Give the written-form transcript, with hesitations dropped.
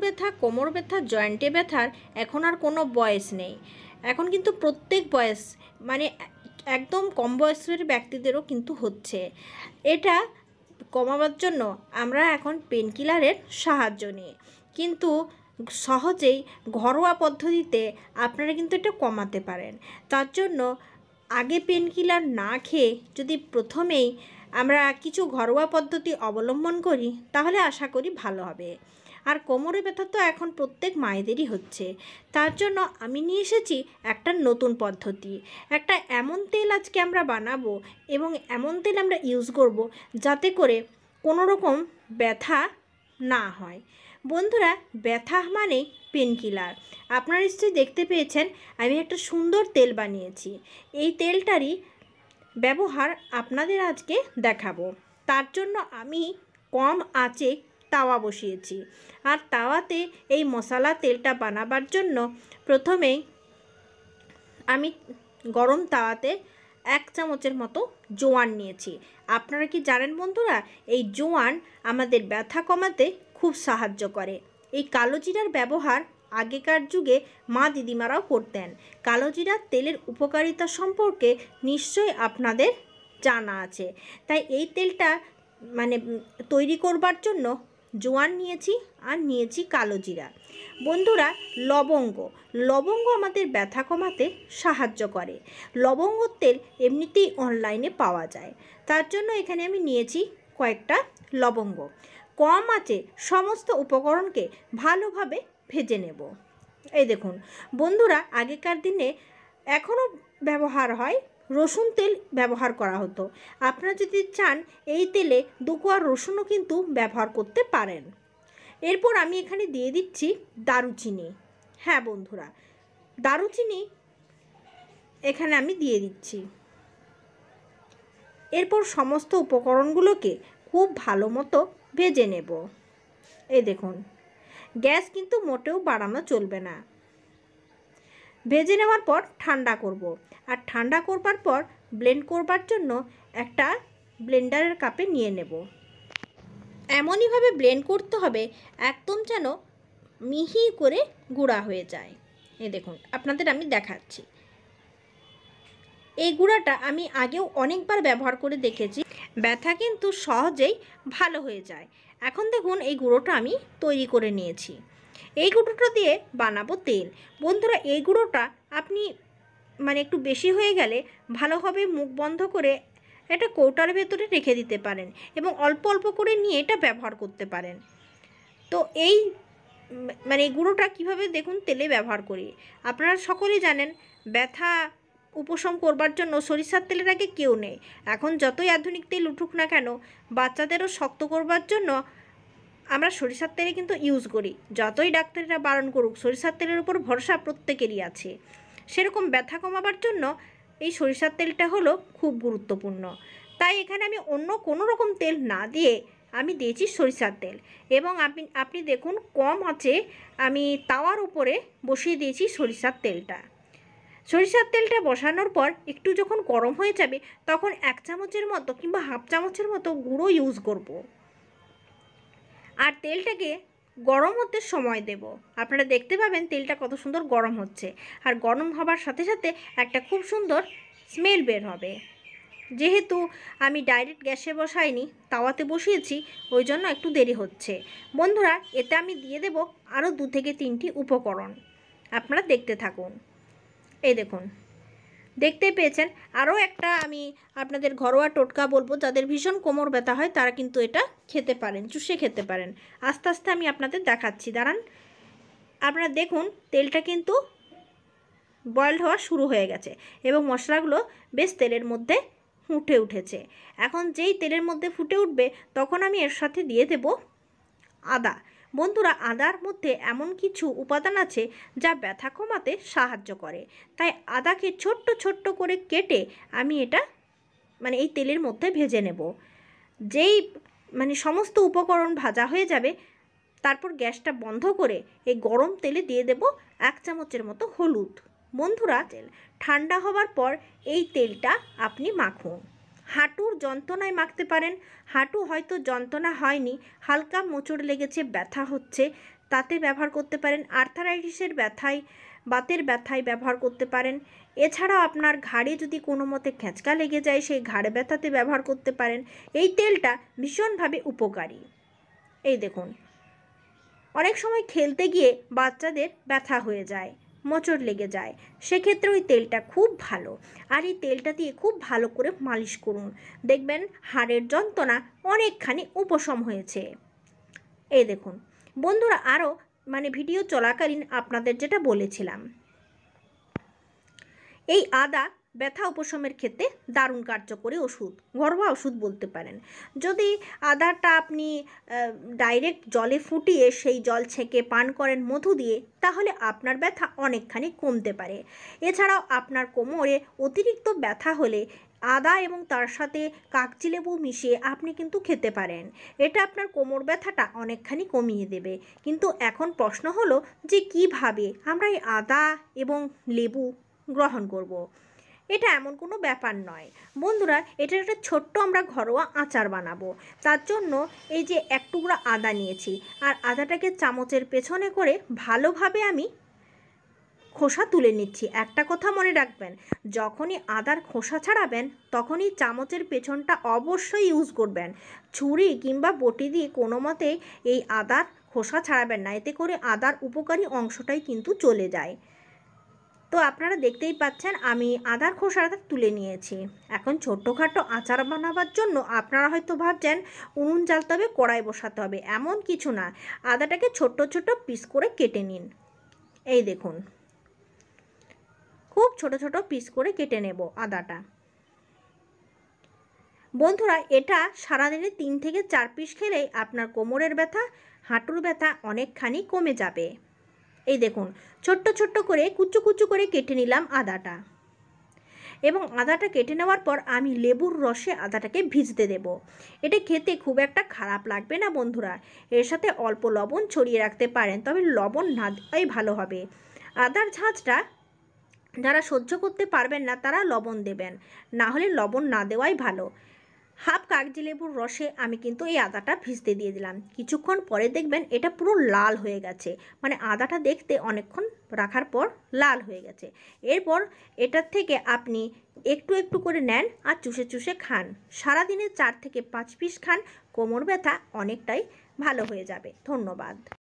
ব্যথা, কোমর ব্যথা, জয়েন্টে ব্যথার এখন আর কোনো বয়স নেই। এখন কিন্তু প্রত্যেক বয়স, মানে একদম কম বয়সের ব্যক্তিদেরও কিন্তু হচ্ছে। এটা কমাবার জন্য আমরা এখন পেনকিলারের সাহায্য নিই, কিন্তু সহজেই ঘরোয়া পদ্ধতিতে আপনারা কিন্তু এটা কমাতে পারেন। তার জন্য আগে পেনকিলার না খেয়ে যদি প্রথমেই আমরা কিছু ঘরোয়া পদ্ধতি অবলম্বন করি তাহলে আশা করি ভালো হবে। আর কোমরে ব্যথা তো এখন প্রত্যেক মায়েদেরই হচ্ছে। তার জন্য আমি নিয়ে এসেছি একটা নতুন পদ্ধতি। একটা এমন তেল আজকে আমরা বানাবো এবং এমন তেল আমরা ইউজ করব যাতে করে কোনো রকম ব্যথা না হয়। বন্ধুরা, ব্যথা মানে পেনকিলার। আপনারা নিশ্চয়ই দেখতে পেয়েছেন আমি একটা সুন্দর তেল বানিয়েছি। এই তেলটারই ব্যবহার আপনাদের আজকে দেখাবো। তার জন্য আমি কম আঁচে তাওয়া বসিয়েছি। আর তাওয়াতে এই মশলা তেলটা বানাবার জন্য প্রথমেই আমি গরম তাওয়াতে 1 চামচের মতো জোয়ান নিয়েছি। আপনারা কি জানেন বন্ধুরা, এই জোয়ান আমাদের ব্যথা কমাতে খুব সাহায্য করে। এই কালো জিরার ব্যবহার আগেকার যুগে মা দিদিমারাও করতেন। কালো জিরার তেলের উপকারিতা সম্পর্কে নিশ্চয়ই আপনাদের জানা আছে। তাই এই তেলটা তৈরি করবার জন্য জোয়ান নিয়েছি আর নিয়েছি কালো জিরা। বন্ধুরা, লবঙ্গ আমাদের ব্যথা কমাতে সাহায্য করে। লবঙ্গর তেল এমনিতেই অনলাইনে পাওয়া যায়। তার জন্য এখানে আমি নিয়েছি কয়েকটা লবঙ্গ। কম আঁচে সমস্ত উপকরণকে ভালোভাবে ভেজে নেব। এই দেখুন বন্ধুরা, আগেকার দিনে এখনও ব্যবহার হয়, রসুন তেল ব্যবহার করা হতো। আপনারা যদি চান এই তেলে 2 কোয়া রসুনও কিন্তু ব্যবহার করতে পারেন। এরপর আমি এখানে দিয়ে দিচ্ছি দারুচিনি। হ্যাঁ বন্ধুরা, দারুচিনি এখানে আমি দিয়ে দিচ্ছি। এরপর সমস্ত উপকরণগুলোকে খুব ভালো মতো ভেজে নেব। এই দেখুন, গ্যাস কিন্তু মোটেও বাড়ানো চলবে না। ভেজে নেওয়ার পর ঠান্ডা করব। আর ঠান্ডা করবার পর ব্লেন্ড করবার জন্য একটা ব্লেন্ডারের কাপে নিয়ে নেব। এমনইভাবে ব্লেন্ড করতে হবে একদম যেন মিহি করে গুঁড়া হয়ে যায়। এই দেখুন, আপনাদের আমি দেখাচ্ছি। এই গুঁড়াটা আমি আগেও অনেকবার ব্যবহার করে দেখেছি, ব্যথা কিন্তু সহজেই ভালো হয়ে যায়। এখন দেখুন এই গুঁড়োটা আমি তৈরি করে নিয়েছি। এই গুঁড়োটা দিয়ে বানাবো তেল। বন্ধুরা, এই গুঁড়োটা আপনি একটু বেশি হয়ে গেলে ভালোভাবে মুখ বন্ধ করে একটা কৌটার ভেতরে রেখে দিতে পারেন এবং অল্প অল্প করে নিয়ে এটা ব্যবহার করতে পারেন। তো এই গুঁড়োটা কিভাবে দেখুন তেলে ব্যবহার করি। আপনারা সকলেই জানেন ব্যথা উপশম করবার জন্য সরিষার তেলের আগে কেউ নেই। এখন যতই আধুনিক তেল উঠুক না কেন, বাচ্চাদেরও শক্ত করবার জন্য আমরা সরিষার তেলে কিন্তু ইউজ করি। যতই ডাক্তাররা বারণ করুক, সরিষার তেলের উপর ভরসা প্রত্যেকেরই আছে। সেরকম ব্যথা কমাবার জন্য এই সরিষার তেলটা হলো খুব গুরুত্বপূর্ণ। তাই এখানে আমি অন্য কোনো রকম তেল না দিয়ে আমি দিয়েছি সরিষার তেল। এবং আপনি দেখুন কম আঁচে আমি তাওয়ার উপরে বসিয়ে দিয়েছি সরিষার তেলটা। সরিষার তেলটা বসানোর পর একটু যখন গরম হয়ে যাবে তখন 1 চামচের মতো কিংবা হাফ চামচের মতো গুঁড়ো ইউজ করব। আর তেলটাকে গরম হতে সময় দেব। আপনারা দেখতে পাবেন তেলটা কত সুন্দর গরম হচ্ছে। আর গরম হবার সাথে সাথে একটা খুব সুন্দর স্মেল বের হবে। যেহেতু আমি ডাইরেক্ট গ্যাসে বসাইনি, তাওয়াতে বসিয়েছি, ওই জন্য একটু দেরি হচ্ছে। বন্ধুরা, এতে আমি দিয়ে দেব আরও 2 থেকে 3টি উপকরণ। আপনারা দেখতে থাকুন। এই দেখুন, দেখতে পেয়েছেন। আরও একটা আমি আপনাদের ঘরোয়া টোটকা বলবো। যাদের ভীষণ কোমর ব্যথা হয় তারা কিন্তু এটা খেতে পারেন, চুষে খেতে পারেন। আস্তে আস্তে আমি আপনাদের দেখাচ্ছি, দাঁড়ান। আপনারা দেখুন তেলটা কিন্তু বয়েলড হওয়া শুরু হয়ে গেছে এবং মশলাগুলো বেশ তেলের মধ্যে ফুটে উঠেছে। এখন যেই তেলের মধ্যে ফুটে উঠবে তখন আমি এর সাথে দিয়ে দেব আদা। বন্ধুরা, আদার মধ্যে এমন কিছু উপাদান আছে যা ব্যথা কমাতে সাহায্য করে। তাই আদাকে ছোট্ট ছোট্ট করে কেটে আমি এটা এই তেলের মধ্যে ভেজে নেব। যেই সমস্ত উপকরণ ভাজা হয়ে যাবে তারপর গ্যাসটা বন্ধ করে এই গরম তেলে দিয়ে দেব 1 চামচের মতো হলুদ। বন্ধুরা, তেল ঠান্ডা হবার পর এই তেলটা আপনি মাখুন। হাঁটুর যন্ত্রণায় মাখতে পারেন। হাঁটু হয়তো যন্ত্রণা হয়নি, হালকা মোচড় লেগেছে, ব্যথা হচ্ছে, তাতে ব্যবহার করতে পারেন। আর্থারাইটিসের ব্যথায়, বাতের ব্যথায় ব্যবহার করতে পারেন। এছাড়াও আপনার ঘাড়ে যদি কোনো মতে খেঁচকা লেগে যায়, সেই ঘাড়ে ব্যথাতে ব্যবহার করতে পারেন। এই তেলটা ভীষণভাবে উপকারী। এই দেখুন, অনেক সময় খেলতে গিয়ে বাচ্চাদের ব্যথা হয়ে যায়, মোচড় লেগে যায়, সেক্ষেত্রে ওই তেলটা খুব ভালো। আর এই তেলটা দিয়ে খুব ভালো করে মালিশ করুন, দেখবেন হাড়ের যন্ত্রণা অনেকখানি উপশম হয়েছে। এই দেখুন বন্ধুরা, আরও ভিডিও চলাকালীন আপনাদের যেটা বলেছিলাম, এই আদা ব্যথা উপশমের ক্ষেত্রে দারুণ কার্যকরী ওষুধ, ঘরোয়া ওষুধ বলতে পারেন। যদি আদাটা আপনি ডাইরেক্ট জলে ফুটিয়ে সেই জল ছেঁকে পান করেন মধু দিয়ে, তাহলে আপনার ব্যথা অনেকখানি কমতে পারে। এছাড়াও আপনার কোমরে অতিরিক্ত ব্যথা হলে আদা এবং তার সাথে কাগজি লেবু মিশিয়ে আপনি কিন্তু খেতে পারেন। এটা আপনার কোমর ব্যথাটা অনেকখানি কমিয়ে দেবে। কিন্তু এখন প্রশ্ন হলো যে কিভাবে আমরা এই আদা এবং লেবু গ্রহণ করব। এটা এমন কোনো ব্যাপার নয় বন্ধুরা, এটা একটা ছোট্ট আমরা ঘরোয়া আচার বানাবো। তার জন্য এই যে এক টুকরা আদা নিয়েছি, আর আদাটাকে চামচের পেছনে করে ভালোভাবে আমি খোসা তুলে নিচ্ছি। একটা কথা মনে রাখবেন, যখনই আদার খোসা ছাড়াবেন তখনই চামচের পেছনটা অবশ্যই ইউজ করবেন। ছুরি কিংবা বটি দিয়ে কোনো মতে এই আদার খোসা ছাড়াবেন না, এতে করে আদার উপকারী অংশটাই কিন্তু চলে যায়। তো আপনারা দেখতেই পাচ্ছেন আমি আদার খোসাটা তুলে নিয়েছি। এখন ছোট্টখাটো আচার বানাবার জন্য আপনারা হয়তো ভাবছেন উনুন জ্বালতে হবে, কড়াই বসাতে হবে, এমন কিছু না। আদাটাকে ছোট্ট ছোট্ট পিস করে কেটে নিন। এই দেখুন, খুব ছোট ছোট পিস করে কেটে নেব আদাটা। বন্ধুরা, এটা সারাদিনে 3 থেকে 4 পিস খেলেই আপনার কোমরের ব্যথা, হাঁটুর ব্যথা অনেকখানি কমে যাবে। এই দেখুন, ছোট্ট ছোট্ট করে কুচু কুচু করে কেটে নিলাম আদাটা, এবং আদাটা কেটে নেওয়ার পর আমি লেবুর রসে আদাটাকে ভিজতে দেব। এটা খেতে খুব একটা খারাপ লাগবে না বন্ধুরা। এর সাথে অল্প লবণ ছড়িয়ে রাখতে পারেন, তবে লবণ না দেওয়াই ভালো হবে। আদার ঝাঁঝটা যারা সহ্য করতে পারবেন না তারা লবণ দেবেন, না হলে লবণ না দেওয়াই ভালো। হাফ কাগজি লেবুর রসে আমি কিন্তু এই আদাটা ভিজতে দিয়ে দিলাম। কিছুক্ষণ পরে দেখবেন এটা পুরো লাল হয়ে গেছে, আদাটা দেখতে অনেকক্ষণ রাখার পর লাল হয়ে গেছে। এরপর এটার থেকে আপনি একটু একটু করে নেন আর চুষে চুষে খান। সারাদিনে 4 থেকে 5 পিস খান, কোমর ব্যথা অনেকটাই ভালো হয়ে যাবে। ধন্যবাদ।